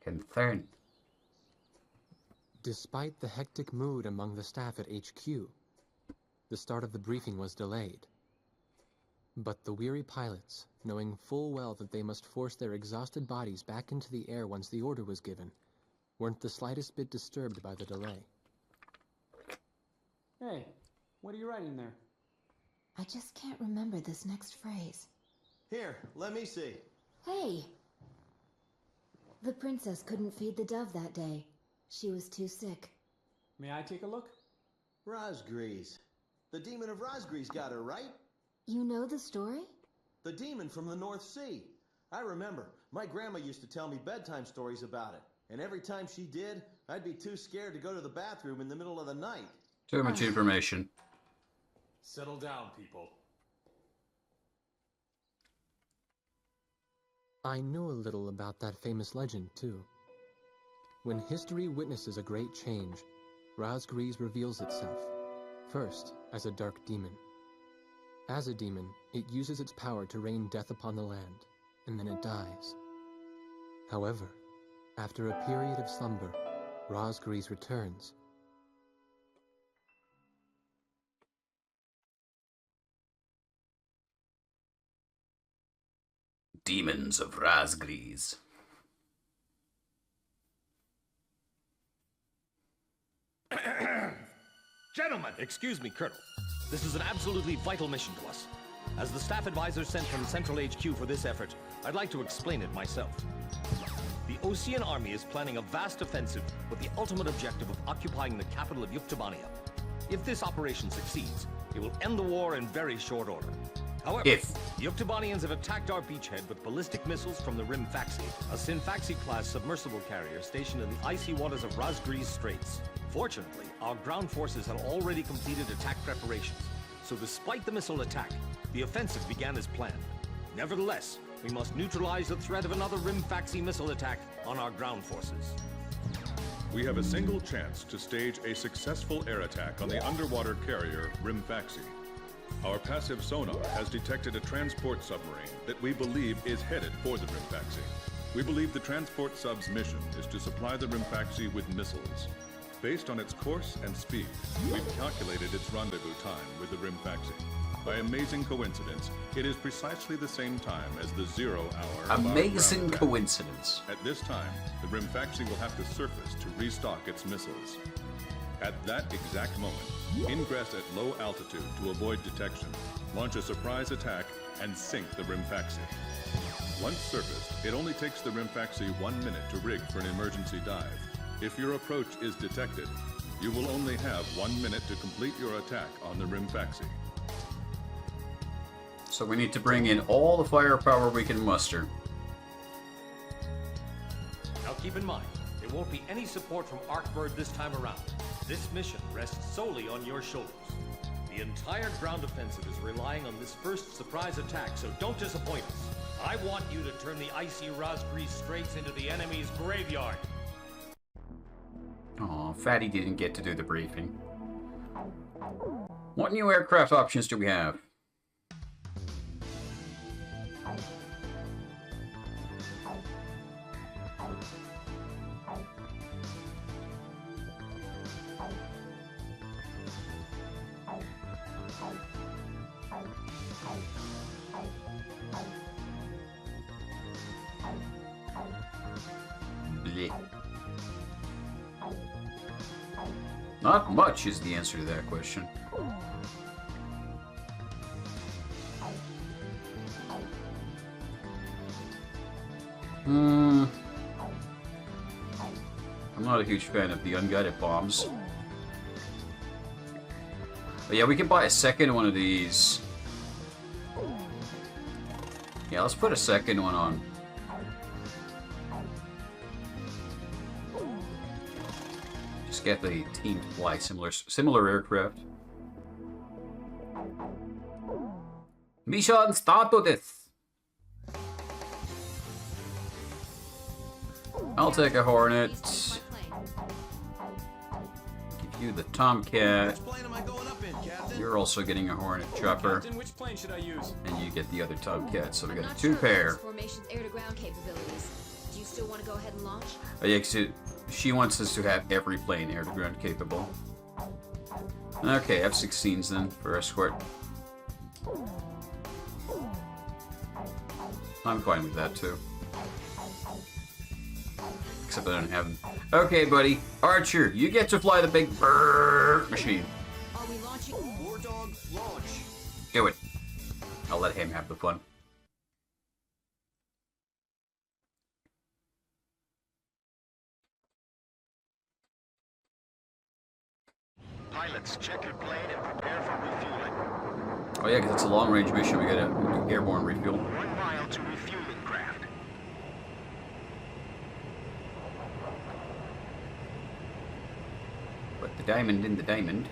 concern. Despite the hectic mood among the staff at HQ, the start of the briefing was delayed. But the weary pilots, knowing full well that they must force their exhausted bodies back into the air once the order was given, weren't the slightest bit disturbed by the delay. Hey, what are you writing there? I just can't remember this next phrase. Here, let me see. Hey! The princess couldn't feed the dove that day. She was too sick. May I take a look? Razgriz. The demon of Razgriz got her, right? You know the story? The demon from the North Sea. I remember. My grandma used to tell me bedtime stories about it. And every time she did, I'd be too scared to go to the bathroom in the middle of the night. Too much information. Settle down, people. I knew a little about that famous legend, too. When history witnesses a great change, Razgriz reveals itself, first as a dark demon. As a demon, it uses its power to rain death upon the land, and then it dies. However, after a period of slumber, Razgriz returns. Demons of Razgriz. Gentlemen! Excuse me, Colonel. This is an absolutely vital mission to us. As the staff advisor sent from Central HQ for this effort, I'd like to explain it myself. The Osean Army is planning a vast offensive with the ultimate objective of occupying the capital of Yuktobania. If this operation succeeds, it will end the war in very short order. However, the Yuktobanians have attacked our beachhead with ballistic missiles from the Rimfaxi, a Sinfaxi-class submersible carrier stationed in the icy waters of Razgriz Straits. Fortunately, our ground forces had already completed attack preparations, so despite the missile attack, the offensive began as planned. Nevertheless, we must neutralize the threat of another Rimfaxi missile attack on our ground forces. We have a single chance to stage a successful air attack on the underwater carrier Rimfaxi. Our passive sonar has detected a transport submarine that we believe is headed for the Rimfaxi. We believe the transport sub's mission is to supply the Rimfaxi with missiles. Based on its course and speed, we've calculated its rendezvous time with the Rimfaxi. By amazing coincidence, it is precisely the same time as the 0 hour. Amazing coincidence. At this time, the Rimfaxi will have to surface to restock its missiles. At that exact moment, ingress at low altitude to avoid detection, launch a surprise attack, and sink the Rimfaxi. Once surfaced, it only takes the Rimfaxi 1 minute to rig for an emergency dive. If your approach is detected, you will only have 1 minute to complete your attack on the Rimfaxi. So we need to bring in all the firepower we can muster. Now keep in mind, there won't be any support from Arkbird this time around. This mission rests solely on your shoulders. The entire ground offensive is relying on this first surprise attack, so don't disappoint us. I want you to turn the icy Razgriz Straits into the enemy's graveyard. Aw, Fatty didn't get to do the briefing. What new aircraft options do we have? Blech. Not much is the answer to that question. I'm not a huge fan of the unguided bombs. But yeah, we can buy a second one of these. Yeah, let's put a second one on. Just get the team to fly similar aircraft. Mission started. I'll take a Hornet. Give you the Tomcat. Which plane am I going up in, Captain? You're also getting a Hornet chopper. Captain, which plane should I use? And you get the other Tomcat, so we got a two pair. Formation's air-to-ground capabilities. Do you still want to go ahead and launch? Oh, yeah, 'cause she wants us to have every plane air-to-ground capable. Okay, F-16s then for escort. I'm fine with that too. Except I don't have them. Okay, buddy. Archer, you get to fly the big brrr machine. Are we launching? War Dog, launch. Do it. I'll let him have the fun. Pilots, check your plane and prepare for refueling. Oh yeah, because it's a long-range mission. We gotta do airborne refuel. 1 mile to refueling craft. Put the diamond in the diamond.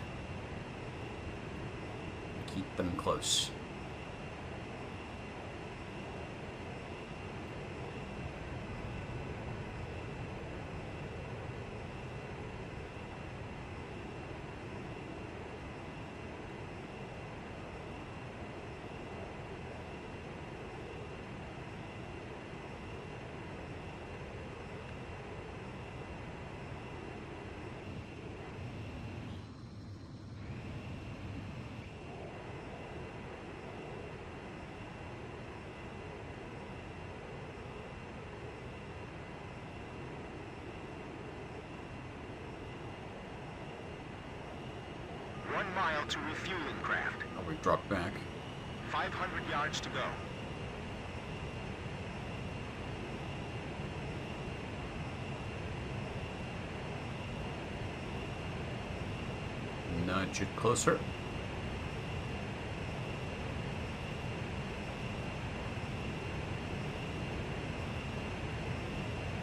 Keep them close. To refueling craft. Oh, we dropped back. 500 yards to go. Nudge it closer.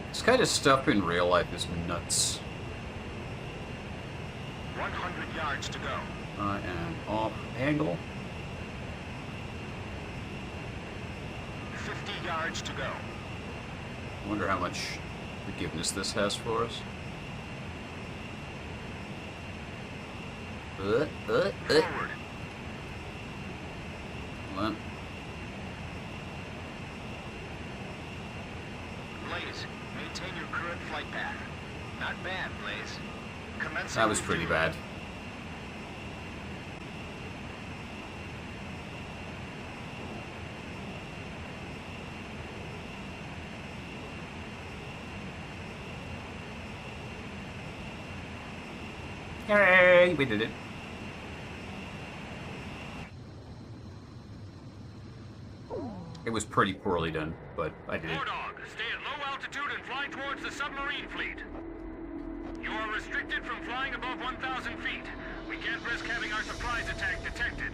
This kind of stuff in real life is nuts. 100 yards to go. I am off angle. 50 yards to go. I wonder how much forgiveness this has for us. Forward. Hold on. Blaze, maintain your current flight path. Not bad, Blaze. Commencing That was pretty refueling. bad. Yay! We did it. It was pretty poorly done, but I did it. Dog, stay at low altitude and fly towards the submarine fleet. You are restricted from flying above 1,000 feet. We can't risk having our surprise attack detected.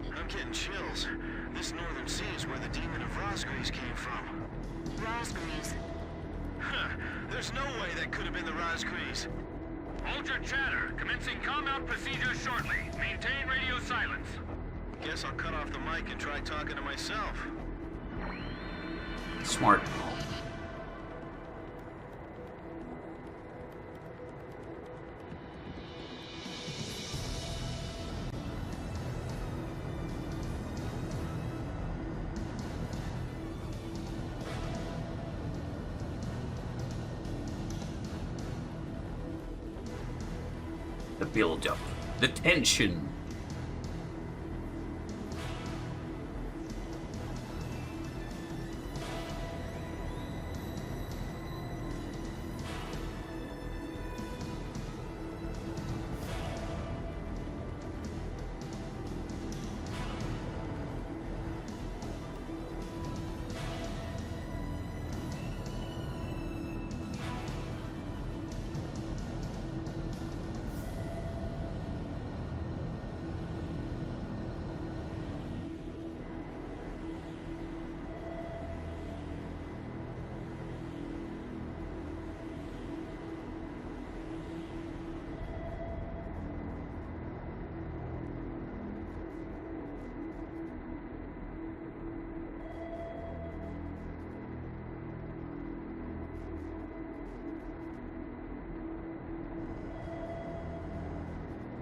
I'm getting chills. This northern sea is where the demon of Razgriz came from. Razgriz. Huh. There's no way that could have been the Razgriz. Hold your chatter. Commencing comm-out procedures shortly. Maintain radio silence. Guess I'll cut off the mic and try talking to myself. Smart. The build-up, the tension.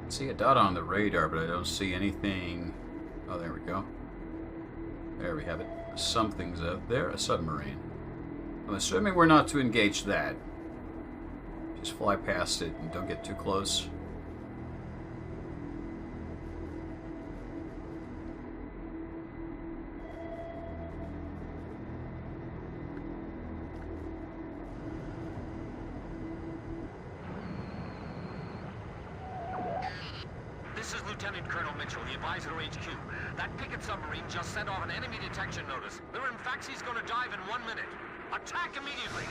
See a dot on the radar, but I don't see anything. Oh, there we go. There we have it. Something's out there, a submarine. I'm assuming we're not to engage that. Just fly past it and don't get too close. This is Lieutenant Colonel Mitchell, the advisor HQ. That picket submarine just sent off an enemy detection notice. The Rimfaxi's gonna dive in 1 minute. Attack immediately!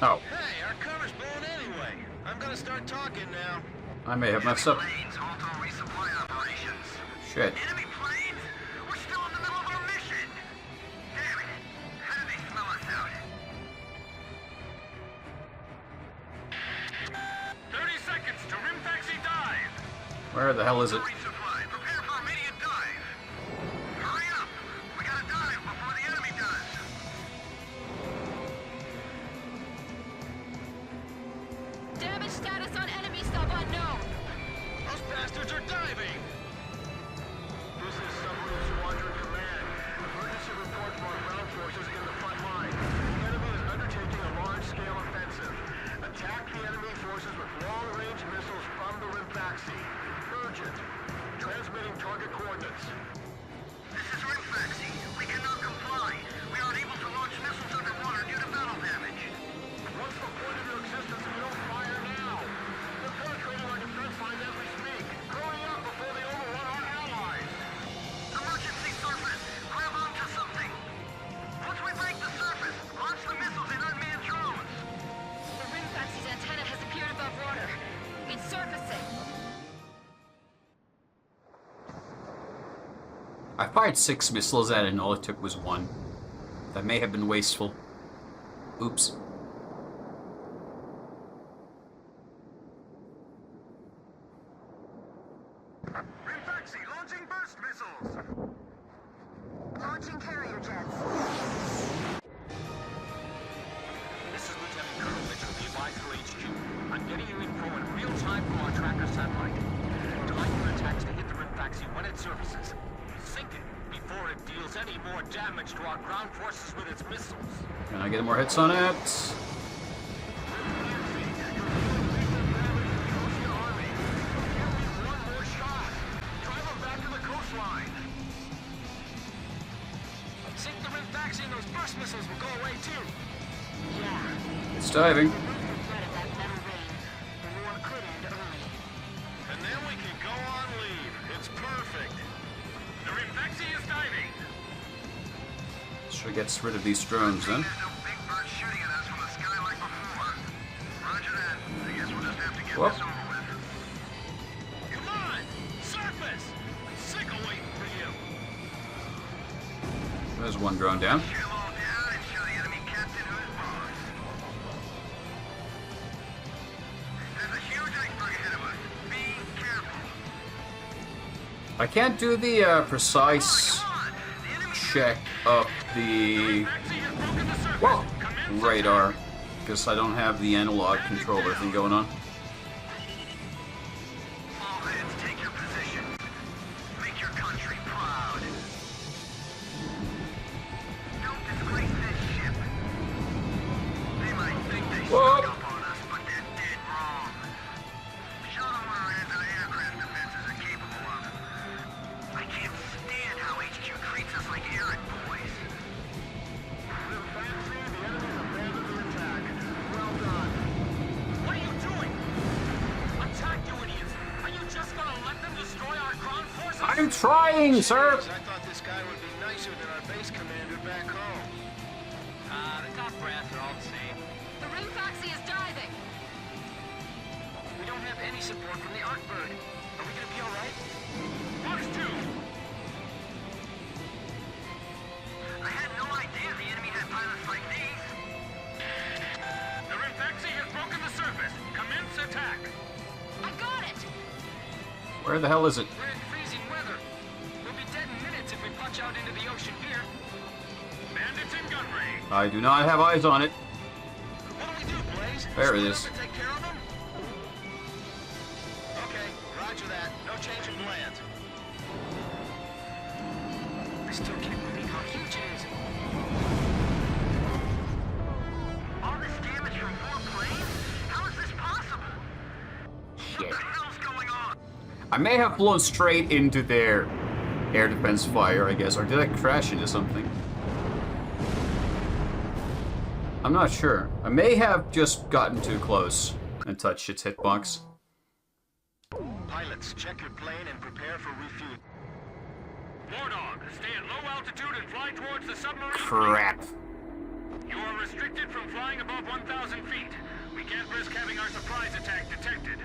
Oh, Hey, our cover's blown anyway. I'm gonna start talking now. I may have messed up. Planes, auto resupply operations. Shit. Enemy planes? We're still in the middle of our mission. Damn it. How did they smell us out? 30 seconds to Rimfaxi dive. Where the hell is it? Resupply. Prepare for immediate dive. Hurry up. We gotta dive before the enemy does. Damage status on enemy sub unknown. Those bastards are diving! This is Submarine Squadron Command. Emergency report from our ground forces in the front line. The enemy is undertaking a large-scale offensive. Attack the enemy forces with long-range missiles from the Rimfaxi. Urgent. Transmitting target coordinates. This is Rimfaxi. We cannot comply. We are unable to launch missiles underwater due to battle damage. What's the point of your existence if you don't fire now? They're penetrating our defense line as we speak. Hurry up before they overrun our allies. Emergency surface. Grab onto something. Once we break the surface, launch the missiles in unmanned drones. The Rimfaxi's antenna has appeared above water. It's surfacing. I fired 6 missiles at it and all it took was 1. That may have been wasteful. Oops. Rimfaxi launching burst missiles. Launching carrier jets. This is Lieutenant Colonel Mitchell, the advisor HQ. I'm getting you info in real time from our tracker satellite. Time for attacks to hit the Rimfaxi when it surfaces. Sink it before it deals any more damage to our ground forces with its missiles. Can I get more hits on it? One more shot. Drive them back to the coastline. Sink the Rimfaxi and those burst missiles will go away too. Yeah. It's diving. The threat of that metal rain. The war could end early. And then we can go on leave. It's perfect. The Rimfaxi is diving. Sure gets rid of these drones then. There's no big bird shooting at us from the sky like before. Roger that. I guess we'll just have to get Whoop. this over with. Come on! Surface! I'm sick of waiting for you. There's one drone down. Shoot 'em all down and show the enemy captain who's boss. There's a huge iceberg ahead of us. Be careful. I can't do the precise Come on! The enemy check of the Rimfaxi has broken the surface. whoa, Commence radar because I don't have the analog controller thing going on. All hands, take your position. Make your country proud. Don't disgrace this ship. They might think they Whoa. snuck up on us, but they're dead wrong. Show them what our anti-aircraft defenses are capable of. I can't stand how HQ treats us like errand boys. Rimfaxi, the enemy's abandoned the attack. Well done. What are you doing? Attack, you idiots! Are you just gonna let them destroy our ground forces? I'm trying, sir. I thought this guy would be nicer than our base commander back home. The top brass are all the same. The Rimfaxi is diving. We don't have any support from the Arcbird. Are we gonna be alright? Box 2. I had no idea the enemy had pilots like these. The Rimfaxi has broken the surface. Commence attack. I got it. Where the hell is it? We're in freezing weather. We'll be dead in minutes if we punch out into the ocean here. Bandits in gun range. I do not have eyes on it. What do we do, Blaze? There it Split is. up and take care of them? Okay, roger that. No change in plans. I still can't believe how huge it is. I may have flown straight into their air defense fire, I guess, or did I crash into something? I'm not sure. I may have just gotten too close and touched its hitbox. Pilots, check your plane and prepare for refuel. Wardog, stay at low altitude and fly towards the submarine. Crap. You are restricted from flying above 1,000 feet. We can't risk having our surprise attack detected.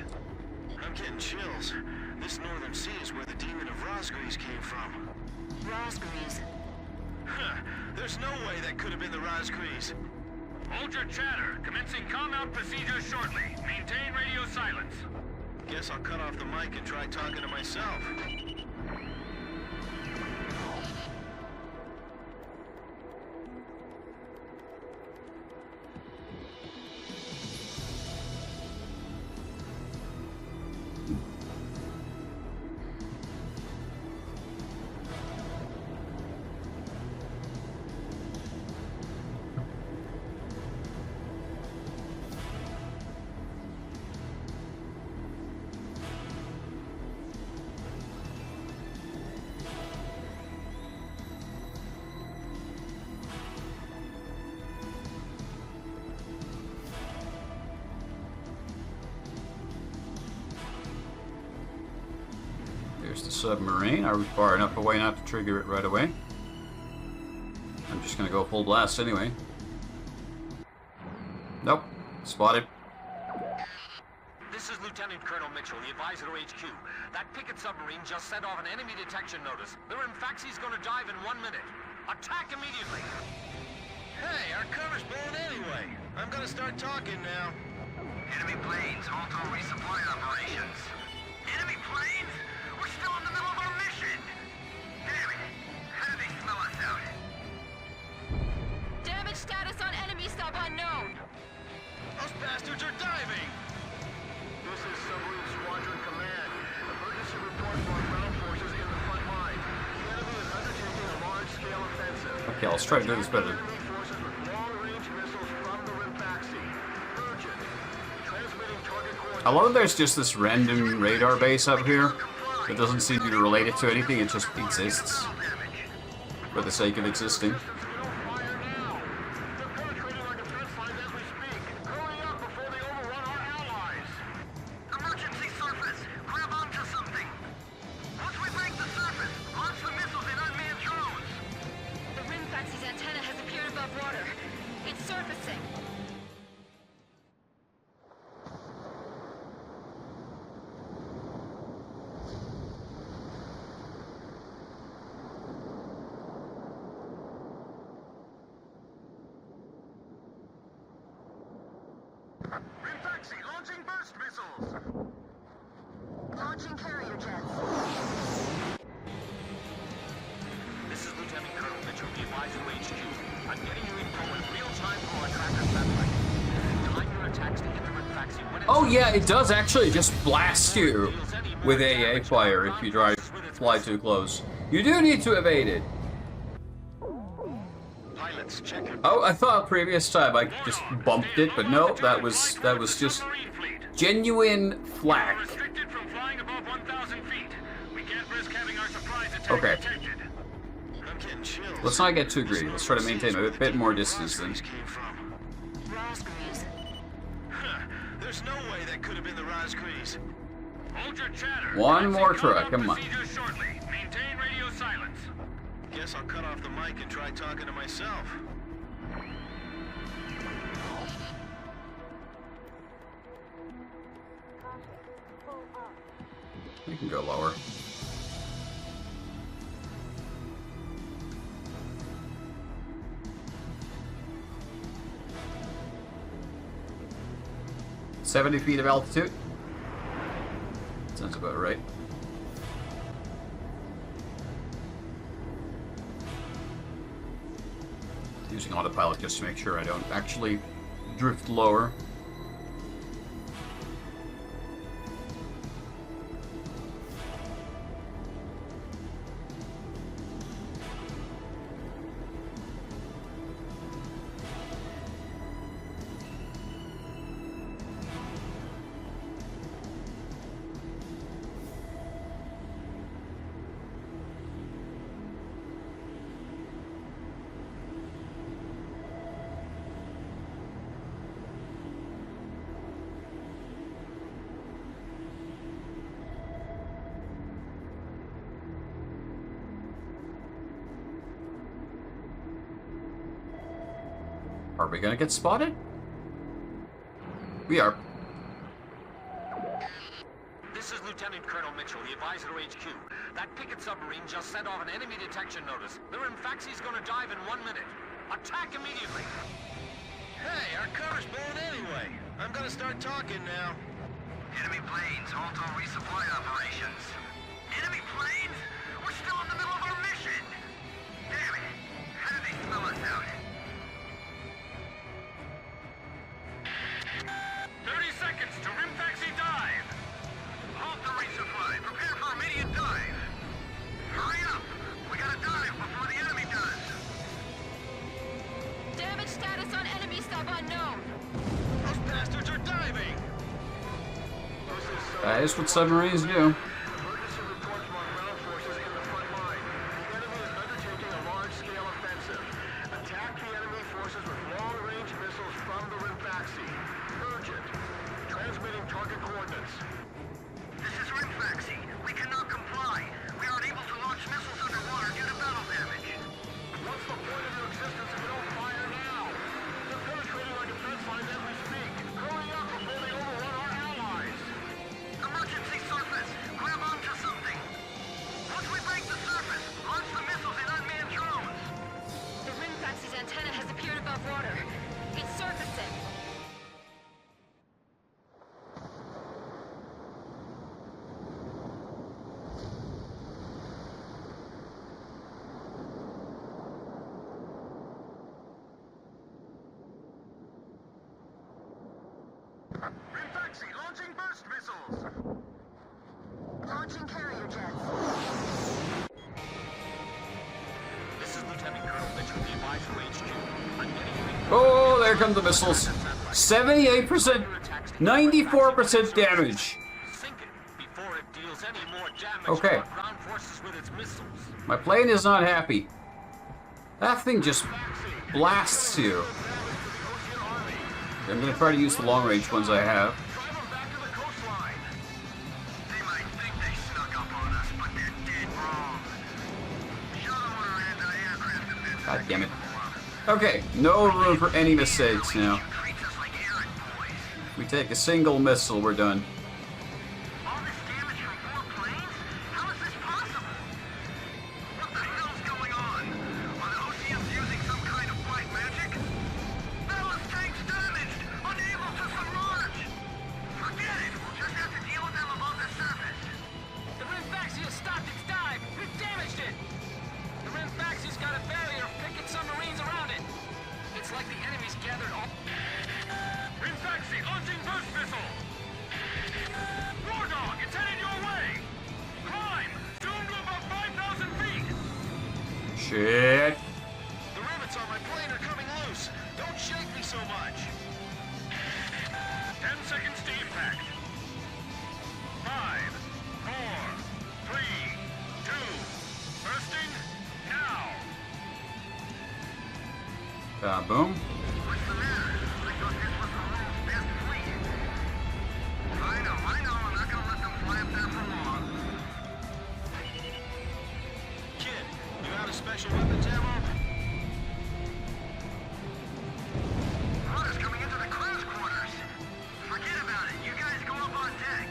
I'm getting chills. This northern sea is where the demon of Razgriz came from. Razgriz. Huh. There's no way that could have been the Razgriz. Hold your chatter. Commencing calm-out procedures shortly. Maintain radio silence. Guess I'll cut off the mic and try talking to myself. There's the submarine. Are we far enough away not to trigger it right away? I'm just gonna go full blast anyway. Nope. Spotted. This is Lieutenant Colonel Mitchell, the advisor to HQ. That picket submarine just sent off an enemy detection notice. The Rimfaxi's gonna dive in 1 minute. Attack immediately! Hey, our cover's blown anyway. I'm gonna start talking now. Enemy planes, auto resupply operations. Enemy planes? We're still in the middle of our mission! Damn it! How did they smell us out? Damage status on enemy sub unknown. Those bastards are diving! This is Submarine Squadron Command. Emergency report for our ground forces in the front line. The enemy is undertaking a large-scale offensive. Okay, let's try to do this better. Enemy forces with long-range missiles from the Rimfaxi. Urgent. Transmitting target coordinates. I love there's just this random radar base up here. It doesn't seem to be related to anything, it just exists. For the sake of existing. Emergency surface! Grab onto something! Once we break the surface, launch the missiles in unmanned drones! The Rimfaxi's antenna has appeared above water. It's surfacing. Rimfaxi launching burst missiles! Launching carrier jets. This is Lieutenant Colonel Mitchell, the advisor to HQ. I'm getting you info in real time from our tracker satellite. Time your attacks to hit the Rimfaxi when it's... Oh yeah, it does actually just blast you with AA fire if you fly too close. You do need to evade it. Pilots, check your... Oh, I thought previous time I just bumped it, but no, that was just genuine flak. Restricted from flying above 1,000 feet. We can't risk having our surprise attack Okay. detected. I'm getting chills. Let's not get too greedy. Let's try to maintain a bit more distance then. Razgriz came from. Razgriz. Huh. There's no way that could have been the Razgriz. Hold your chatter. One more Commencing try, calm-out come on. procedures shortly. Maintain radio silence. Guess I'll cut off the mic and try talking to myself. We can go lower. "70 feet of altitude? Sounds about right. Using autopilot just to make sure I don't actually drift lower. Are we gonna get spotted? We are. This is Lieutenant Colonel Mitchell, the advisor to HQ. That picket submarine just sent off an enemy detection notice. The Rimfaxi's gonna dive in 1 minute. Attack immediately! Hey, our cover's blown anyway. I'm gonna start talking now. Enemy planes, halt all resupply operations. Enemy planes? We're still in the middle of our mission! Damn it! How did they smell us out? 30 seconds to Rimfaxi dive! Halt the resupply! Prepare for immediate dive! Hurry up! We gotta dive before the enemy does! Damage status on enemy sub unknown. Those bastards are diving! That is what submarines do. Emergency report from our ground forces in the front line. The enemy is undertaking a large-scale offensive. Attack the enemy forces with long-range missiles from the Rimfaxi. Urgent. Transmitting target coordinates. This is Rimfaxi. We cannot comply. We aren't able to launch missiles underwater due to battle damage. What's the point of your existence if you don't fire now? They're penetrating our defense lines as we speak. Hurry up before they overrun our allies! Emergency surface! Grab onto something! Once we break the surface, launch the missiles in unmanned drones! The Rimfaxi's antenna has appeared above water. It's surfacing. Rimfaxi launching burst missiles! Launching carrier jets. This is Lieutenant Colonel Mitchell, the advisor to HQ. I'm getting you. Oh, there come the missiles. 78%, 94% damage. Sink it before it deals any more damage Okay. to our ground forces with its missiles. My plane is not happy. That thing just blasts you. I'm gonna try to use the long-range ones I have. Drive them back to the coastline! They might think they snuck up on us, but they're dead wrong. Show them what our anti-aircraft defense God damn it. Okay, no room for any mistakes now. treats us like errand boys. If we take a single missile, we're done. All this damage from 4 planes? How is this possible? What the hell's going on? Are the OCMs using some kind of black magic? Ballast tanks damaged! Unable to submerge! Forget it! We'll just have to deal with them above the surface. The Rimfaxi has stopped its dive. We've damaged it. The Rimfaxi's got a barrier of picket submarines around it. It's like the enemy's gathered all. Rimfaxi launching burst missile! War Dog, it's headed your way! Climb! Zoom to about 5,000 feet! Shit. The rivets on my plane are coming loose. Don't shake me so much. 10 seconds to impact. 5, 4, 3, 2, bursting now! Boom. What's the matter? I thought this was the world's best fleet. I know. I'm not gonna let them fly up there for long. Kid, you out of special weapons ammo? Water's coming into the crew's quarters. Forget about it. You guys go up on deck.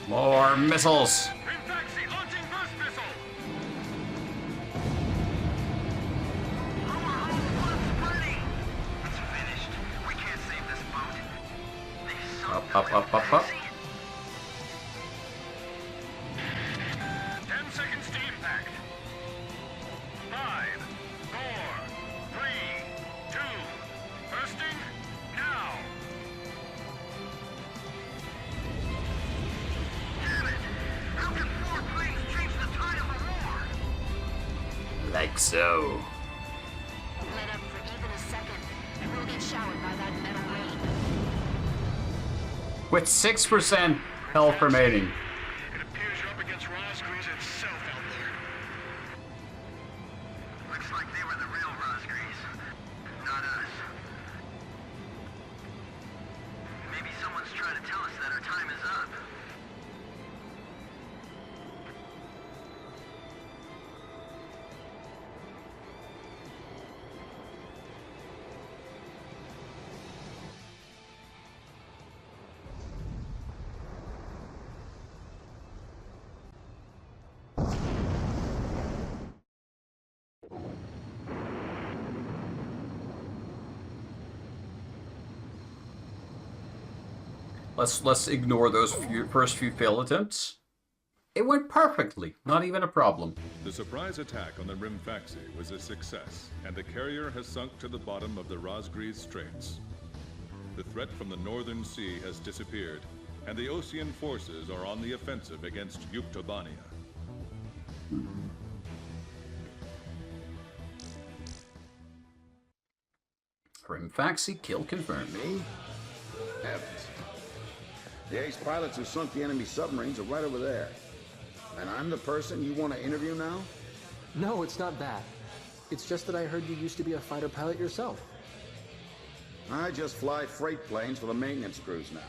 More missiles. Rimfaxi launching burst missile! Lower hull flood spreading. It's finished. We can't save this boat. They sunk the Up. Rimfaxi. 10 seconds to impact. 5, 4, 3, 2, bursting now! Damn it! How can 4 planes change the tide of the war? Like so. Let up for even a second, and we'll get showered by that metal rain. With 6% health remaining. It appears you're up against Razgriz itself out there. Looks like they were the real Razgriz, not us. Maybe someone's trying to tell us that our time is up. Let's ignore those first few failed attempts. It went perfectly, not even a problem. The surprise attack on the Rimfaxi was a success, and the carrier has sunk to the bottom of the Razgriz Straits. The threat from the northern sea has disappeared, and the Osean forces are on the offensive against Yuktobania. Rimfaxi kill confirmed. Me? Heavens. The ace pilots who sunk the enemy submarines are right over there. And I'm the person you want to interview now? No, it's not that. It's just that I heard you used to be a fighter pilot yourself. I just fly freight planes for the maintenance crews now.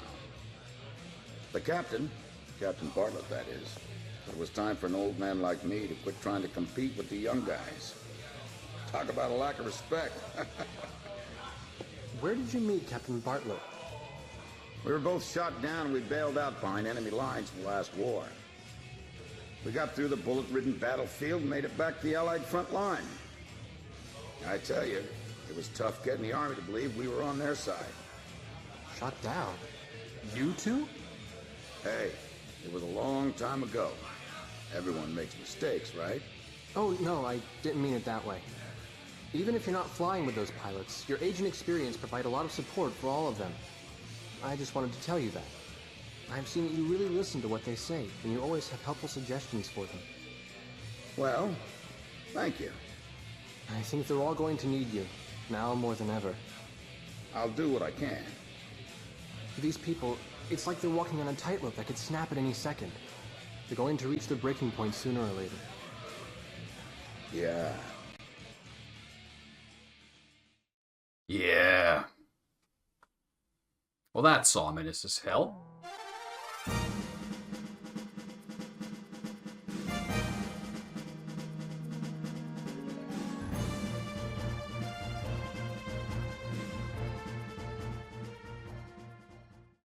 The captain, Captain Bartlett that is, said it was time for an old man like me to quit trying to compete with the young guys. Talk about a lack of respect. Where did you meet Captain Bartlett? We were both shot down and we bailed out behind enemy lines in the last war. We got through the bullet-ridden battlefield and made it back to the Allied front line. I tell you, it was tough getting the Army to believe we were on their side. Shot down? You two? Hey, it was a long time ago. Everyone makes mistakes, right? Oh, no, I didn't mean it that way. Even if you're not flying with those pilots, your age and experience provide a lot of support for all of them. I just wanted to tell you that. I've seen that you really listen to what they say, and you always have helpful suggestions for them. Well, thank you. I think they're all going to need you, now more than ever. I'll do what I can. These people, it's like they're walking on a tightrope that could snap at any second. They're going to reach their breaking point sooner or later. Yeah. Yeah. Well, that's ominous as hell.